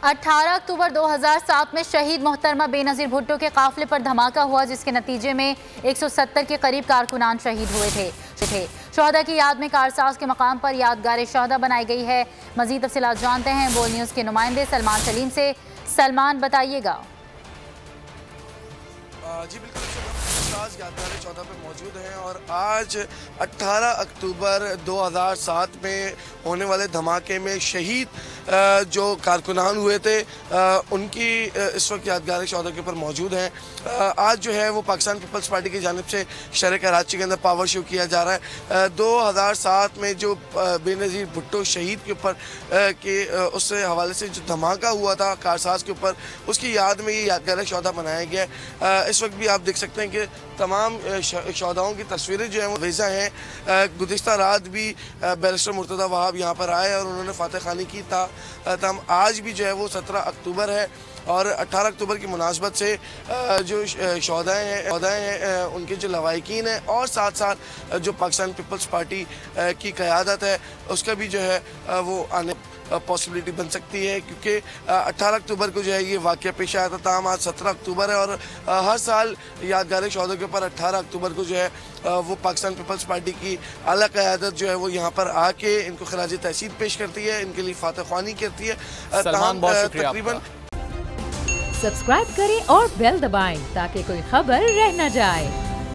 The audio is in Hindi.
18 अक्टूबर 2007 में शहीद मोहतरमा बेनज़ीर भुट्टो के काफिले पर धमाका हुआ, जिसके नतीजे में 170 के करीब कारकुनान शहीद हुए थे। शोहदा की याद में कारसाज के मकाम पर यादगार शोहदा बनाई गई है। मजीद तफसीलात जानते हैं बोल न्यूज़ के नुमाइंदे सलमान सलीम से। सलमान, बताइएगा। जी बिल्कुल, आज यादगार शोहदा पे मौजूद हैं और आज 18 अक्टूबर 2007 में होने वाले धमाके में शहीद जो कारकुनान हुए थे उनकी इस वक्त यादगार शोहदा के ऊपर मौजूद हैं। आज जो है वो पाकिस्तान पीपल्स पार्टी की जानिब से शहर कराची के अंदर पावर शो किया जा रहा है। 2007 में जो बेनज़ीर भुट्टो शहीद के ऊपर के उस हवाले से जो धमाका हुआ था कारसाज के ऊपर, उसकी याद में ये यादगार शोहदा बनाया गया है। इस वक्त भी आप देख सकते हैं कि तमाम शोहदाओं की तस्वीरें जो हैं वो वेज़ा हैं। गुज़िश्ता रात भी बैरिस्टर मुर्तज़ा वहाब यहाँ पर आए और उन्होंने फातह खानी की था। आज भी जो है वो 17 अक्टूबर है और 18 अक्टूबर की मुनासबत से जो शोहदाएँ हैं उनके जो लवाहिकीन हैं और साथ साथ जो पाकिस्तान पीपल्स पार्टी की क़यादत है उसका भी जो है वो आने पॉसिबिलिटी बन सकती है, क्योंकि 18 अक्टूबर को जो है ये वाक़या पेश आया था। ताम आज 17 अक्टूबर है और हर साल यादगार शोहदा के ऊपर 18 अक्टूबर को जो है वो पाकिस्तान पीपल्स पार्टी की आला क़यादत जो है वो यहाँ पर आके इनको खराज तहसीन पेश करती है, इनके लिए फातह ख्वानी करती है। तकरीबन सब्सक्राइब करें और बेल दबाएं ताकि कोई खबर रह न जाए।